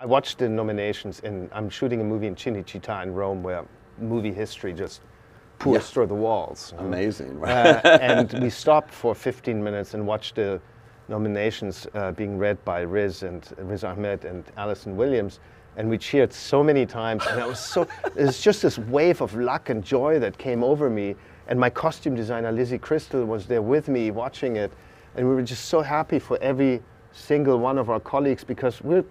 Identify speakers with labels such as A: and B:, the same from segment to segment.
A: I watched the nominations, and I'm shooting a movie in Cinecittà in Rome where movie history just pours through the walls.
B: Amazing.
A: And we stopped for 15 minutes and watched the nominations being read by Riz Ahmed and Alison Williams, and we cheered so many times, and it's just this wave of luck and joy that came over me, and my costume designer Lizzie Crystal was there with me watching it, and we were just so happy for every single one of our colleagues, because we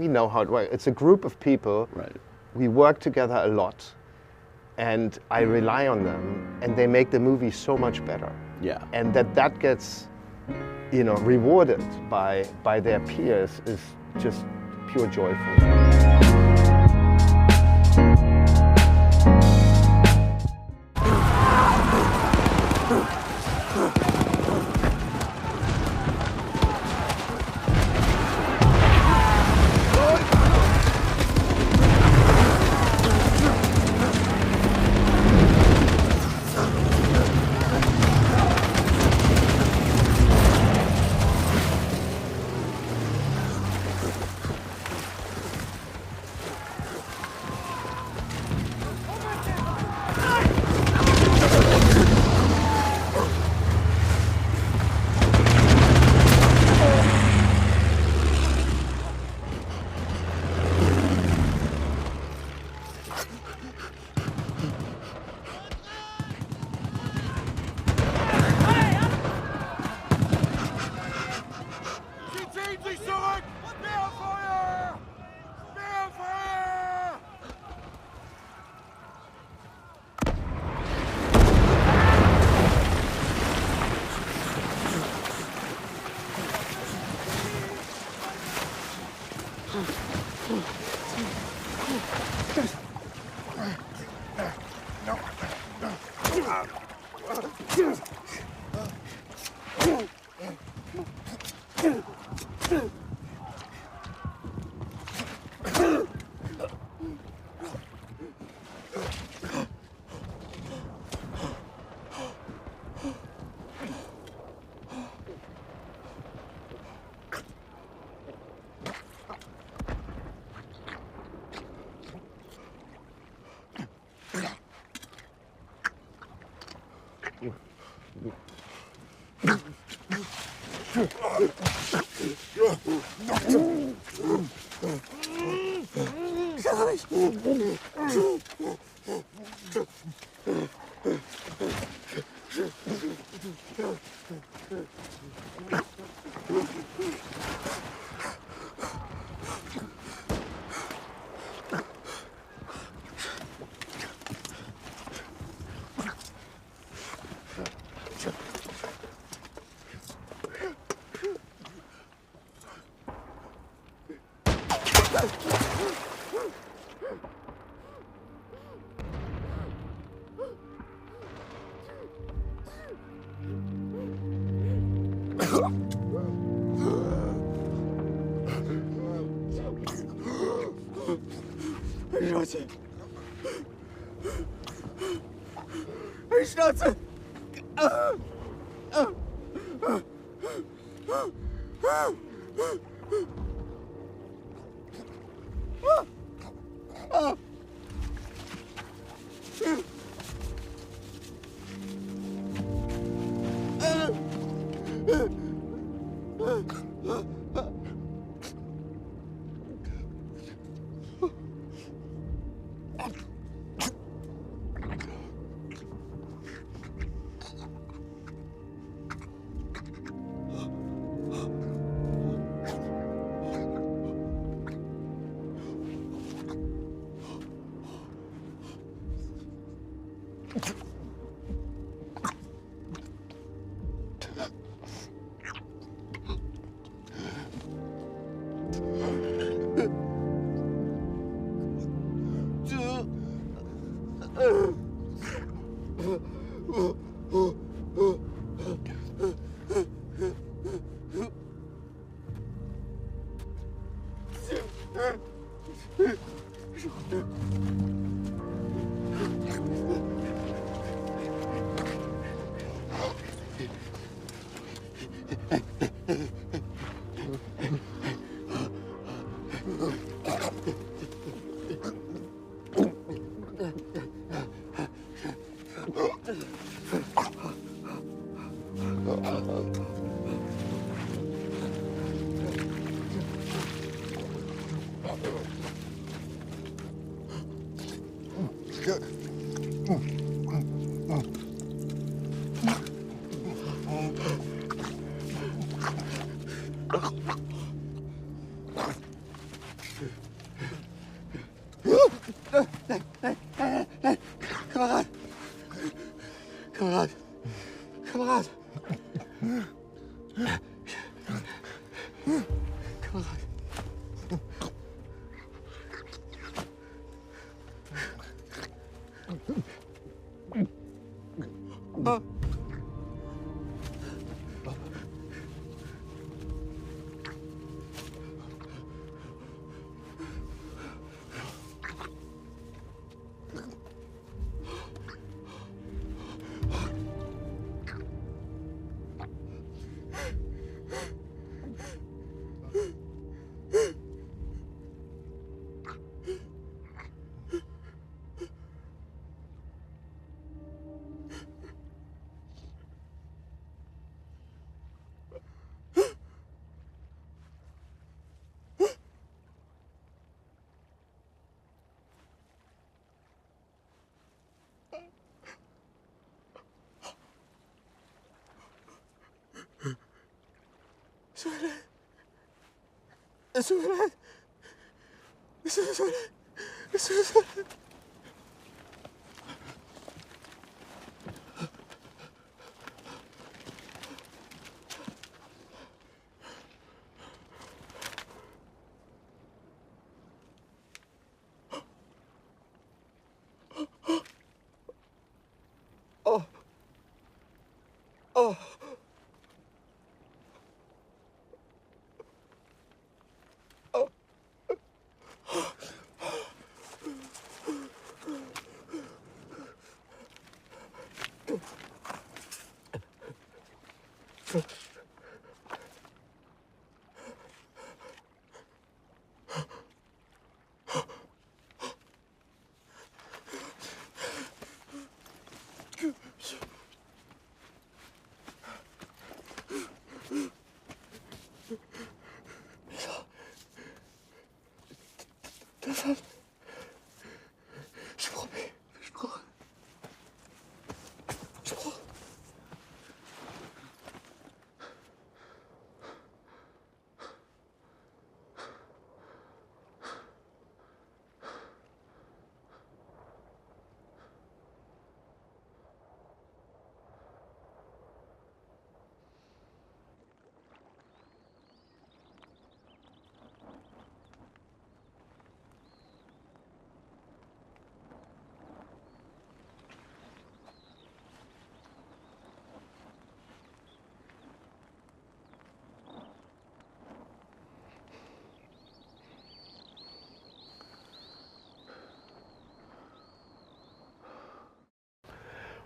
A: know how it works. It's a group of people.
B: Right.
A: We work together a lot, and I rely on them, and they make the movie so much better.
B: Yeah.
A: And that gets, rewarded by their peers is just pure joy for me.
C: Schnauze!
B: Kamerad! Kamerad! Kamerad! Kamerad! Oh. Oh. Je promets, je prends. Je prends.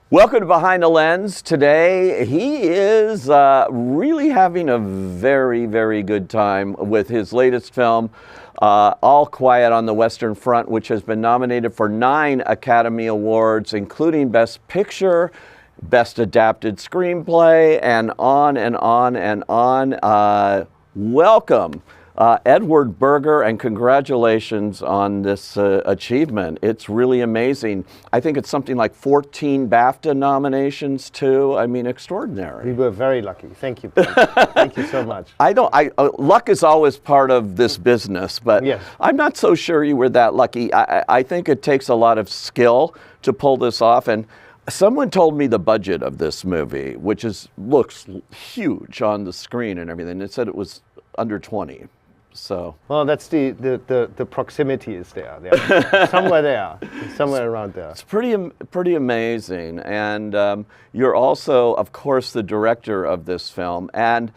C: Welcome to Behind the Lens. Today, he is really having a very, very good time with his latest film, All Quiet on the Western Front, which has been nominated for 9 Academy Awards, including Best Picture, Best Adapted Screenplay, and on and on and on. Welcome. Edward Berger, and congratulations on this achievement. It's really amazing. I think it's something like 14 BAFTA nominations too. I mean, extraordinary.
A: We were very lucky. Thank you. Thank you so much.
C: Luck is always part of this business, but
A: yes.
C: I'm not so sure you were that lucky. I think it takes a lot of skill to pull this off, and someone told me the budget of this movie, which looks huge on the screen and everything. It said it was under 20. So
A: well, that's the proximity is there. Somewhere around there.
C: It's pretty amazing, and you're also, of course, the director of this film, and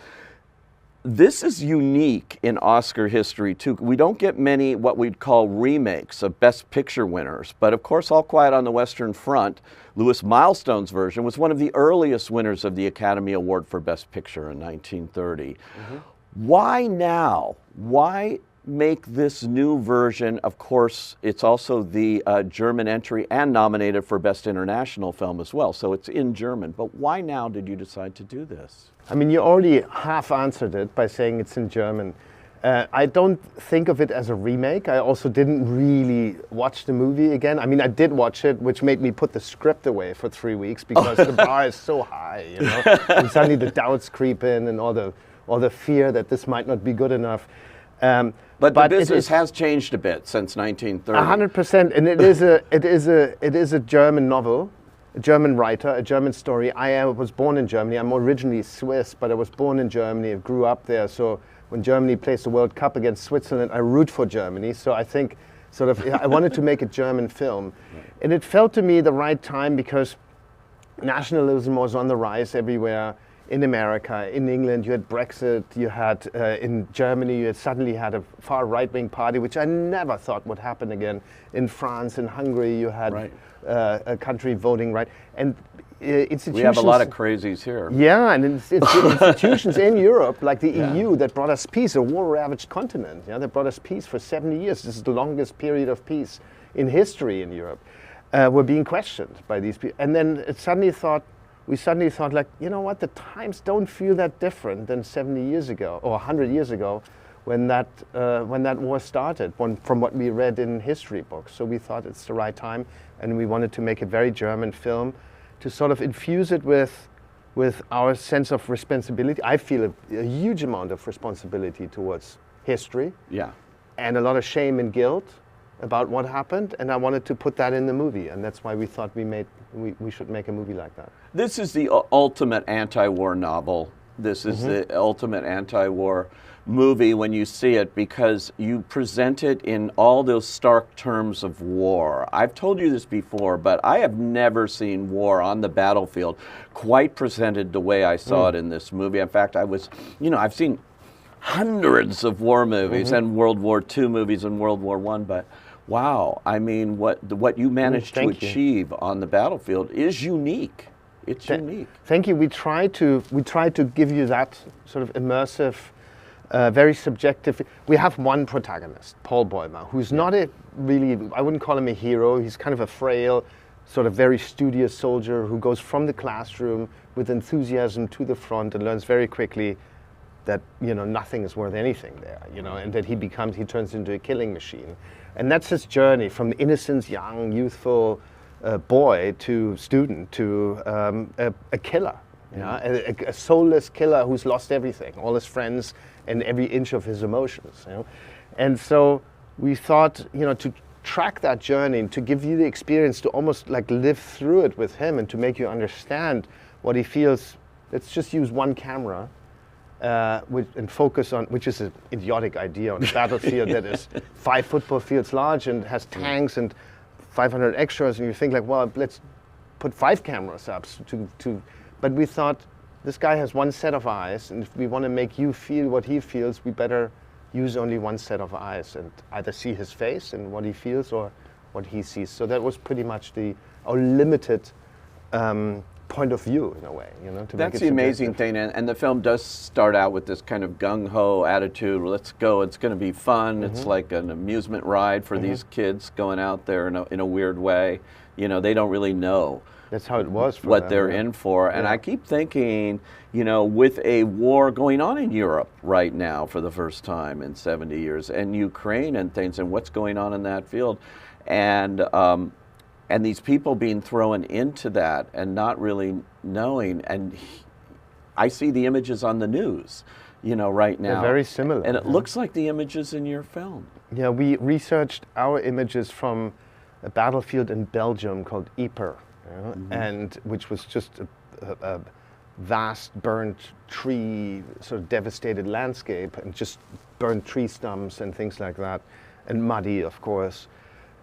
C: this is unique in Oscar history too. We don't get many what we'd call remakes of Best Picture winners, but of course, All Quiet on the Western Front, Louis Milestone's version, was one of the earliest winners of the Academy Award for Best Picture in 1930. Mm-hmm. Why now? Why make this new version? Of course, it's also the German entry and nominated for Best International Film as well, so it's in German. But why now did you decide to do this?
A: I mean, you already half answered it by saying it's in German. I don't think of it as a remake. I also didn't really watch the movie again. I mean, I did watch it, which made me put the script away for 3 weeks because the bar is so high, you know. And suddenly the doubts creep in and all the fear that this might not be good enough.
C: But the business has changed a bit since 1930.
A: 100%, and it is a German novel, a German writer, a German story. I was born in Germany. I'm originally Swiss, but I was born in Germany. I grew up there, so when Germany plays the World Cup against Switzerland, I root for Germany. So I think I wanted to make a German film. And it felt to me the right time because nationalism was on the rise everywhere. In America, in England, you had Brexit, you had, in Germany, you had suddenly had a far right-wing party, which I never thought would happen again. In France, in Hungary, you had a country voting right. And institutions...
C: We have a lot of crazies here.
A: Yeah, and it's institutions in Europe, like the EU, that brought us peace, a war-ravaged continent, that brought us peace for 70 years. This is the longest period of peace in history in Europe. Were being questioned by these people. And then we suddenly thought, like, you know what, the times don't feel that different than 70 years ago, or 100 years ago, when that war started, from what we read in history books. So we thought it's the right time, and we wanted to make a very German film to sort of infuse it with our sense of responsibility. I feel a huge amount of responsibility towards history, and a lot of shame and guilt about what happened, and I wanted to put that in the movie, and that's why we thought we should make a movie like that.
C: This is the ultimate anti-war novel. This is the ultimate anti-war movie when you see it, because you present it in all those stark terms of war. I've told you this before, but I have never seen war on the battlefield quite presented the way I saw it in this movie. In fact, I've seen hundreds of war movies and World War II movies and World War I, but wow, I mean, what you managed to achieve on the battlefield is unique. It's unique.
A: Thank you. We try to give you that sort of immersive, very subjective. We have one protagonist, Paul Bäumer, who's not I wouldn't call him a hero. He's kind of a frail, sort of very studious soldier who goes from the classroom with enthusiasm to the front and learns very quickly that, nothing is worth anything there, and that he turns into a killing machine. And that's his journey from innocence, young, youthful boy to student to a killer, a soulless killer who's lost everything, all his friends and every inch of his emotions. And so we thought, to track that journey, to give you the experience to almost like live through it with him and to make you understand what he feels. Let's just use one camera. And focus on, which is an idiotic idea, on a battlefield that is 5 football fields large and has tanks and 500 extras, and you think like, well, let's put 5 cameras up but we thought this guy has one set of eyes, and if we want to make you feel what he feels, we better use only one set of eyes and either see his face and what he feels or what he sees. So that was pretty much our limited point of view, in a way, to
C: That's
A: make it
C: the amazing thing, and the film does start out with this kind of gung-ho attitude. Let's go, it's going to be fun. It's like an amusement ride for these kids going out there in a weird way. They don't really know.
A: That's how it was for
C: what
A: them,
C: they're in for. And I keep thinking, with a war going on in Europe right now for the first time in 70 years, and Ukraine and things, and what's going on in that field, and these people being thrown into that and not really knowing. And I see the images on the news, right now.
A: They're very similar.
C: And it looks like the images in your film.
A: Yeah, we researched our images from a battlefield in Belgium called Ypres, and which was just a vast burnt tree, sort of devastated landscape, and just burnt tree stumps and things like that, and muddy, of course.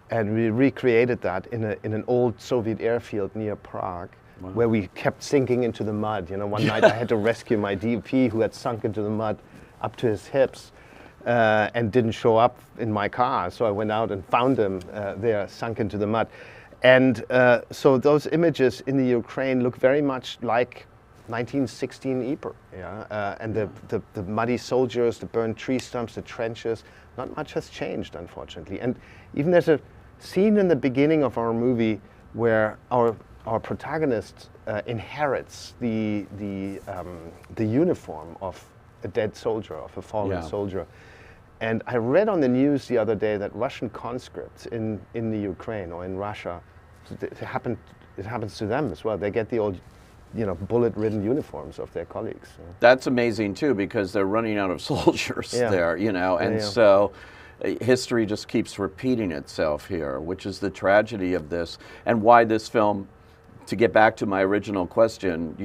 A: And we recreated that in an old Soviet airfield near Prague, where we kept sinking into the mud. One night I had to rescue my DP who had sunk into the mud up to his hips and didn't show up in my car. So I went out and found him there, sunk into the mud. And so those images in the Ukraine look very much like 1916 Ypres, and the muddy soldiers, the burned tree stumps, the trenches. Not much has changed, unfortunately. And even there's a scene in the beginning of our movie where our protagonist inherits the uniform of a dead soldier, of a fallen soldier. And I read on the news the other day that Russian conscripts in the Ukraine or in Russia, it happens to them as well. They get the old, bullet-ridden uniforms of their colleagues.
C: That's amazing too, because they're running out of soldiers there, and so history just keeps repeating itself here, which is the tragedy of this, and why this film, to get back to my original question,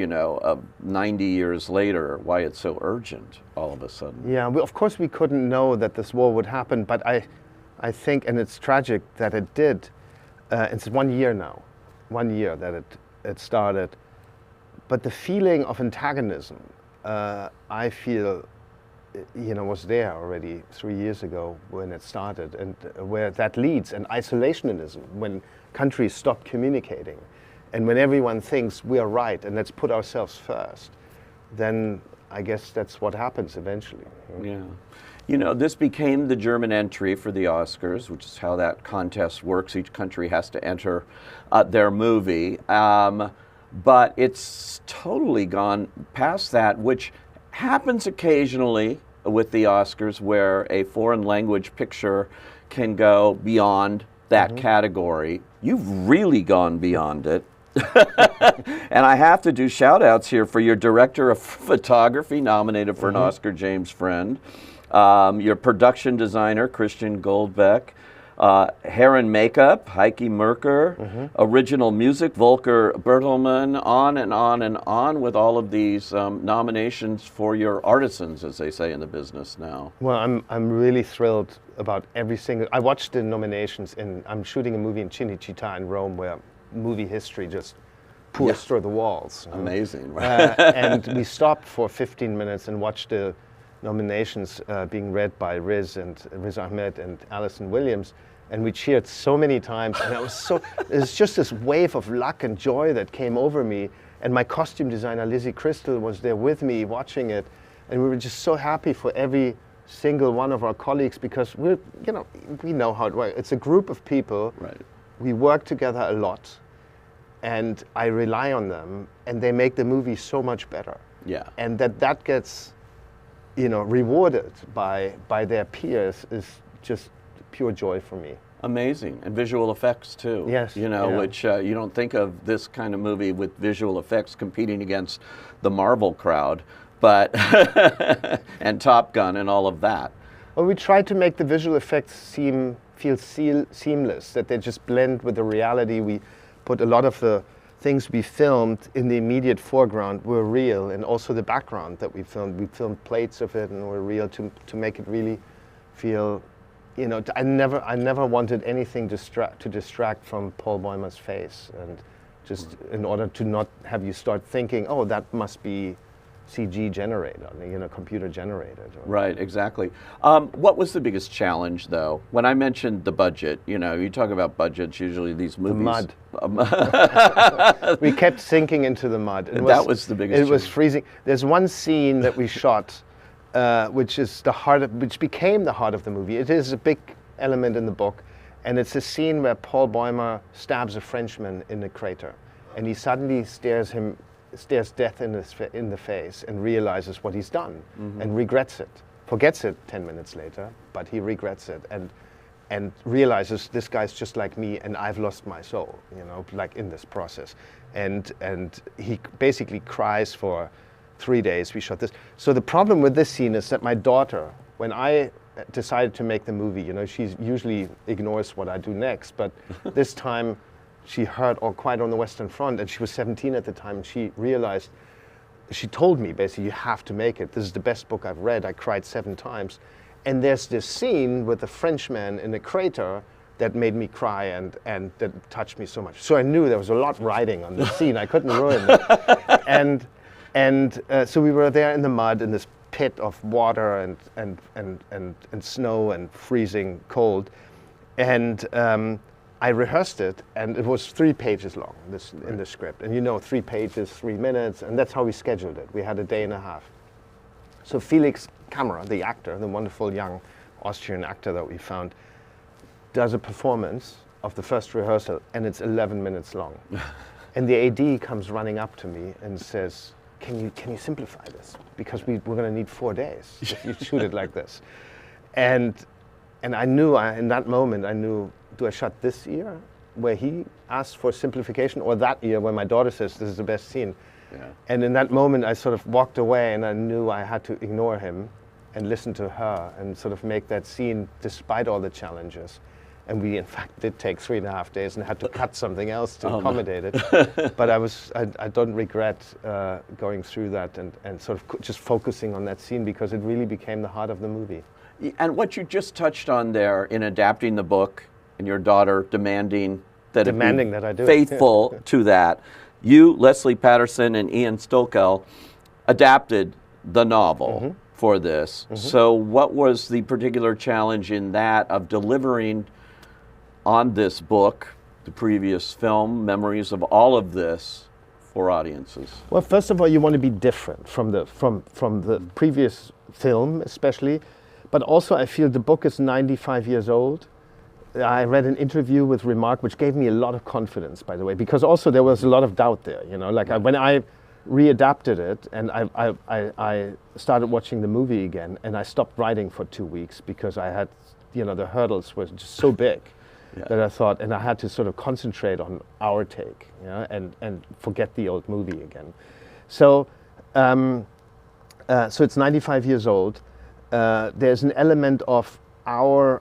C: 90 years later, why it's so urgent all of a sudden.
A: Yeah, of course we couldn't know that this war would happen, but I think, and it's tragic that it did. It's 1 year now, 1 year that it started. But the feeling of antagonism, I feel, was there already 3 years ago when it started, and where that leads, and isolationism, when countries stop communicating, and when everyone thinks we are right and let's put ourselves first, then I guess that's what happens eventually.
C: Yeah. This became the German entry for the Oscars, which is how that contest works. Each country has to enter their movie. But it's totally gone past that, which happens occasionally with the Oscars, where a foreign language picture can go beyond that category. You've really gone beyond it. And I have to do shout outs here for your director of photography, nominated for an Oscar, James Friend, your production designer, Christian Goldbeck, hair and makeup, Heike Merker, original music, Volker Bertelmann, on and on and on with all of these nominations for your artisans, as they say in the business now.
A: Well, I'm really thrilled about every single. I watched the nominations I'm shooting a movie in Cinecittà in Rome, where movie history just pours through the walls.
C: Amazing,
A: right? And we stopped for 15 minutes and watched the nominations being read by Riz Ahmed and Alison Williams, and we cheered so many times, and it was just this wave of luck and joy that came over me, and my costume designer Lizzie Crystal was there with me watching it, and we were just so happy for every single one of our colleagues, because we know how it works. It's a group of people.
C: Right.
A: We work together a lot, and I rely on them, and they make the movie so much better.
C: Yeah.
A: And that gets rewarded by their peers is just pure joy for me.
C: Amazing. And visual effects too.
A: Yes.
C: Which you don't think of this kind of movie with visual effects competing against the Marvel crowd, but and Top Gun and all of that.
A: Well, we try to make the visual effects feel seamless, that they just blend with the reality. We put a lot of the things we filmed in the immediate foreground were real, and also the background that we filmed plates of it and were real to make it really feel, I never wanted anything to distract from Paul Bäumer's face, and just in order to not have you start thinking, oh, that must be CG generated, computer generated.
C: Right, exactly. What was the biggest challenge, though? When I mentioned the budget, you talk about budgets, usually these movies.
A: The mud. We kept sinking into the mud.
C: That was the biggest challenge.
A: It was freezing. There's one scene that we shot, which became the heart of the movie. It is a big element in the book, and it's a scene where Paul Bäumer stabs a Frenchman in a crater, and he suddenly stares death in the face and realizes what he's done, and regrets it. Forgets it 10 minutes later, but he regrets it and realizes this guy's just like me, and I've lost my soul, like in this process. And he basically cries for 3 days. We shot this. So the problem with this scene is that my daughter, when I decided to make the movie, she usually ignores what I do next, but this time she heard All Quiet on the Western Front, and she was 17 at the time, and she realized, she told me basically, you have to make it. This is the best book I've read. I cried 7 times. And there's this scene with the Frenchman in the crater that made me cry and that touched me so much. So I knew there was a lot riding on the scene. I couldn't ruin it. And so we were there in the mud, in this pit of water and snow and freezing cold. And I rehearsed it, and it was 3 pages long in the script. And 3 pages, 3 minutes, and that's how we scheduled it. We had a day and a half. So Felix Kammerer, the actor, the wonderful young Austrian actor that we found, does a performance of the first rehearsal, and it's 11 minutes long. And the AD comes running up to me and says, can you simplify this? Because we're going to need 4 days if you shoot it like this. And I knew, in that moment, I knew, do I shot this ear where he asked for simplification, or that ear where my daughter says this is the best scene? Yeah. And in that moment, I sort of walked away, and I knew I had to ignore him and listen to her and sort of make that scene despite all the challenges. And we, in fact, did take 3.5 days and had to cut something else to accommodate it. But I don't regret going through that and sort of just focusing on that scene, because it really became the heart of the movie.
C: And what you just touched on there in adapting the book, and your daughter demanding that
A: I do
C: faithful to that, you, Leslie Patterson, and Ian Stokell adapted the novel for this. So what was the particular challenge in that of delivering on this book, the previous film, memories of all of this for audiences?
A: Well, first of all, you want to be different from the previous film, especially. But also, I feel the book is 95 years old. I read an interview with Remarque, which gave me a lot of confidence, by the way, because also there was a lot of doubt there. When I readapted it, and I started watching the movie again, and I stopped writing for 2 weeks because I had, the hurdles were just so big. Yeah. That I thought, and I had to sort of concentrate on our take, and forget the old movie again. So, so it's 95 years old. There's an element of our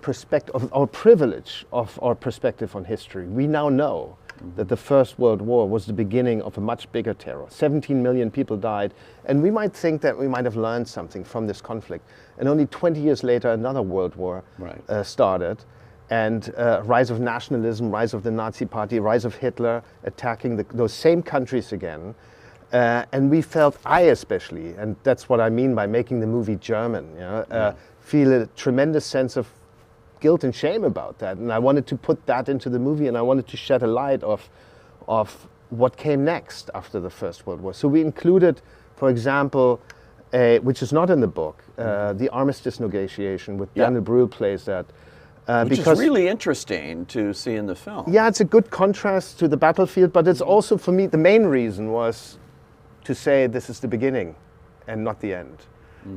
A: perspective, our privilege of our perspective on history. We now know that the First World War was the beginning of a much bigger terror. 17 million people died, and we might think that we might have learned something from this conflict. And only 20 years later, another world war started, and rise of nationalism, rise of the Nazi Party, rise of Hitler, attacking those same countries again. And we felt, I especially, and that's what I mean by making the movie German, feel a tremendous sense of guilt and shame about that. And I wanted to put that into the movie, and I wanted to shed a light of what came next after the First World War. So we included, for example, which is not in the book, the armistice negotiation with Daniel Brühl plays that.
C: Which is really interesting to see in the film.
A: Yeah, it's a good contrast to the battlefield, but it's also, for me, the main reason was to say this is the beginning and not the end.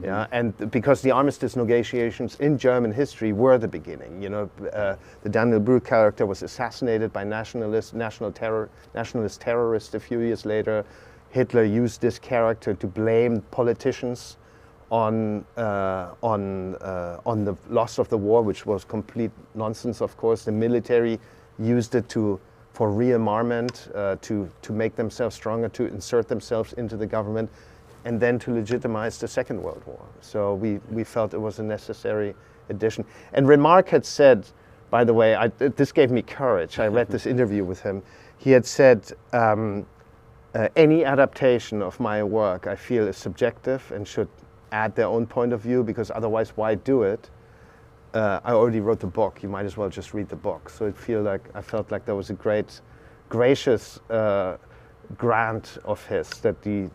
A: Yeah, and because the armistice negotiations in German history were the beginning. The Daniel Brühl character was assassinated by nationalist terrorists a few years later. Hitler used this character to blame politicians on the loss of the war, which was complete nonsense. Of course, the military used it for rearmament, to make themselves stronger, to insert themselves into the government, and then to legitimize the Second World War. So we felt it was a necessary addition. And Remarque had said, by the way, this gave me courage. I read this interview with him. He had said, any adaptation of my work I feel is subjective and should add their own point of view, because otherwise why do it? I already wrote the book, you might as well just read the book. So I felt like there was a gracious grant of his that we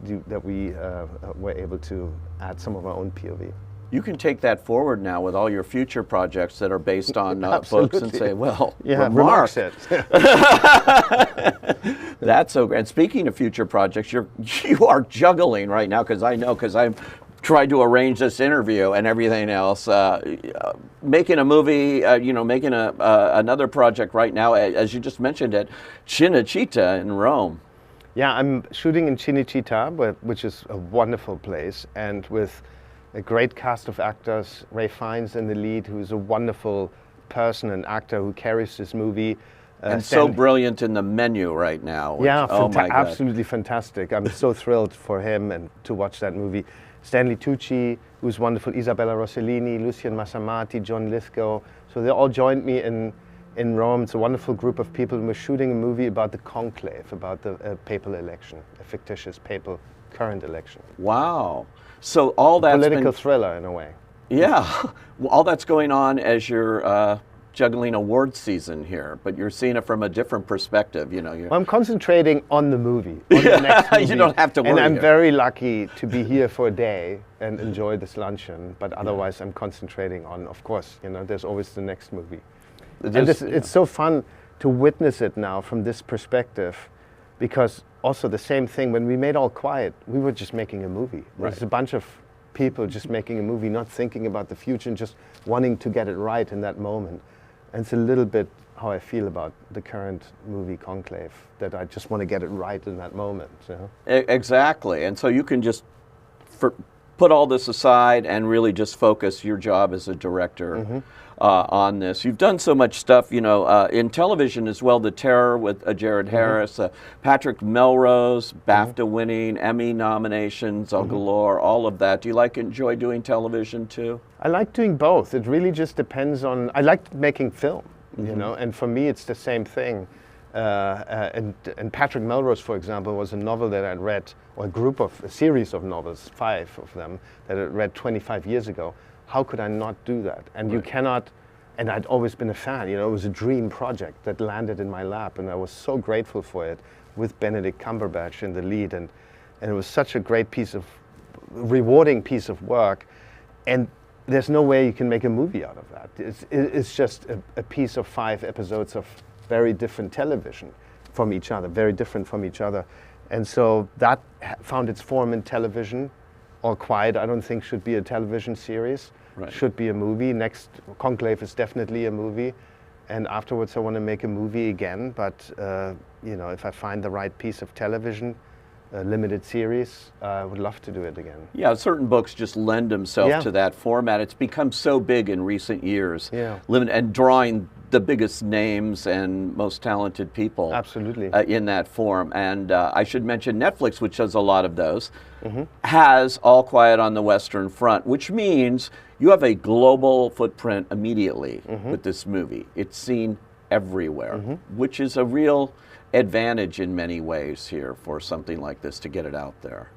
A: were able to add some of our own POV.
C: You can take that forward now with all your future projects that are based on books and say, well,
A: Remarque said.
C: That's so great. And speaking of future projects, you are juggling right now, because I've tried to arrange this interview and everything else. Making a movie, making another project right now, as you just mentioned, at Cinecittà in Rome.
A: Yeah, I'm shooting in Cinecittà, which is a wonderful place, and with a great cast of actors. Ray Fiennes in the lead, who's a wonderful person and actor who carries this movie.
C: And so brilliant in the menu right now. Which,
A: absolutely fantastic. I'm so thrilled for him and to watch that movie. Stanley Tucci, who's wonderful, Isabella Rossellini, Lucien Massamati, John Lithgow. So they all joined me in Rome. It's a wonderful group of people, and we're shooting a movie about the conclave, about the papal election, a fictitious papal current election.
C: Wow. So all that's
A: political thriller in a way.
C: Yeah. All that's going on as you're juggling award season here, but you're seeing it from a different perspective. You know,
A: Well, I'm concentrating on the movie, on the next movie.
C: You don't have to worry.
A: And I'm
C: here.
A: very lucky to be here for a day and enjoy this luncheon. But otherwise, I'm concentrating on, of course, you know, there's always the next movie. It's so fun to witness it now from this perspective, because also the same thing, when we made All Quiet, we were just making a movie.
C: Right.
A: There's a bunch of people just making a movie, not thinking about the future and just wanting to get it right in that moment. And it's a little bit how I feel about the current movie Conclave, that I just want to get it right in that moment. You know?
C: Exactly. And so you can just put all this aside and really just focus your job as a director on this. You've done so much stuff, you know, in television as well. The Terror with Jared Harris, Patrick Melrose, BAFTA winning, Emmy nominations, galore, all of that. Do you enjoy doing television too?
A: I like doing both. It really just depends on, I like making film, you know, and for me it's the same thing. And Patrick Melrose, for example, was a novel that I'd read, or a series of novels, 5 of them, that I read 25 years ago. How could I not do that? And you cannot, and I'd always been a fan, you know, it was a dream project that landed in my lap, and I was so grateful for it, with Benedict Cumberbatch in the lead, and it was such a great rewarding piece of work, and there's no way you can make a movie out of that. It's just a piece of 5 episodes of very different television from each other, very different from each other. And so that found its form in television. All Quiet, I don't think, should be a television series.
C: Right.
A: Should be a movie. Next Conclave is definitely a movie. And afterwards I want to make a movie again, but you know, if I find the right piece of television, a limited series, I would love to do it again.
C: Yeah, certain books just lend themselves to that format. It's become so big in recent years.
A: Yeah.
C: And drawing the biggest names and most talented people.
A: Absolutely.
C: In that form. And I should mention Netflix, which does a lot of those, has All Quiet on the Western Front, which means you have a global footprint immediately with this movie. It's seen everywhere, which is a real advantage in many ways here for something like this to get it out there.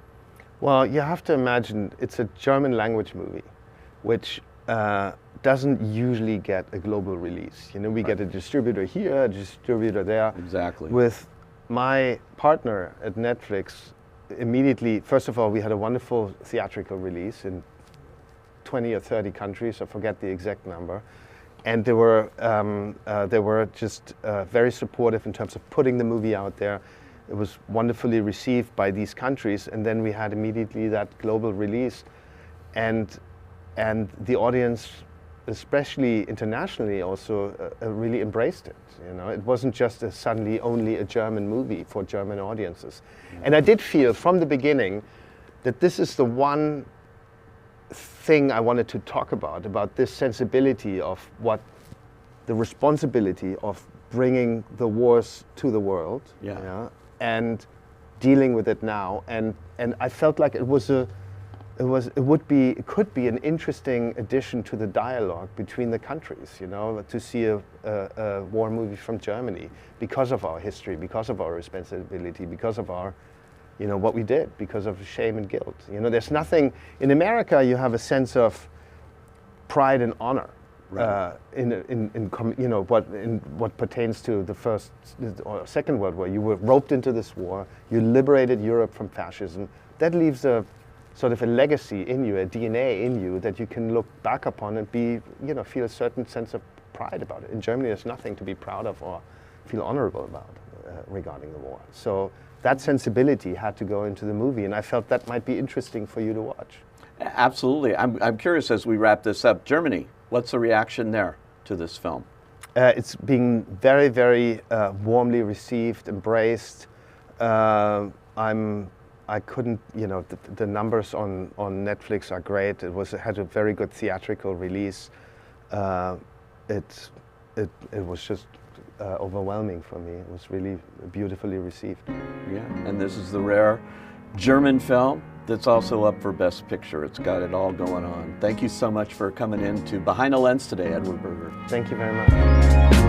A: Well, you have to imagine it's a German language movie, which doesn't usually get a global release. You know, we get a distributor here, a distributor there.
C: Exactly.
A: With my partner at Netflix, immediately, first of all, we had a wonderful theatrical release in 20 or 30 countries, I forget the exact number. And they were just very supportive in terms of putting the movie out there. It was wonderfully received by these countries, and then we had immediately that global release, and the audience, especially internationally, also really embraced it. You know, it wasn't just suddenly only a German movie for German audiences. And I did feel from the beginning that this is the one thing I wanted to talk about this sensibility of what the responsibility of bringing the wars to the world, and dealing with it now. And I felt like it could be an interesting addition to the dialogue between the countries, you know, to see a war movie from Germany, because of our history, because of our responsibility, because of our, you know, what we did, because of shame and guilt. You know, there's nothing, in America you have a sense of pride and honor, you know, what pertains to the First or Second World War. You were roped into this war, you liberated Europe from fascism. That leaves a sort of a legacy in you, a DNA in you that you can look back upon and be, you know, feel a certain sense of pride about it. In Germany there's nothing to be proud of or feel honorable about regarding the war. So that sensibility had to go into the movie, and I felt that might be interesting for you to watch.
C: Absolutely. I'm curious, as we wrap this up, Germany, what's the reaction there to this film?
A: It's being very, very warmly received, embraced. I couldn't, you know, the numbers on Netflix are great. It had a very good theatrical release. It was just overwhelming for me. It was really beautifully received.
C: Yeah, and this is the rare German film that's also up for Best Picture. It's got it all going on. Thank you so much for coming in to Behind the Lens today, Edward Berger.
A: Thank you very much.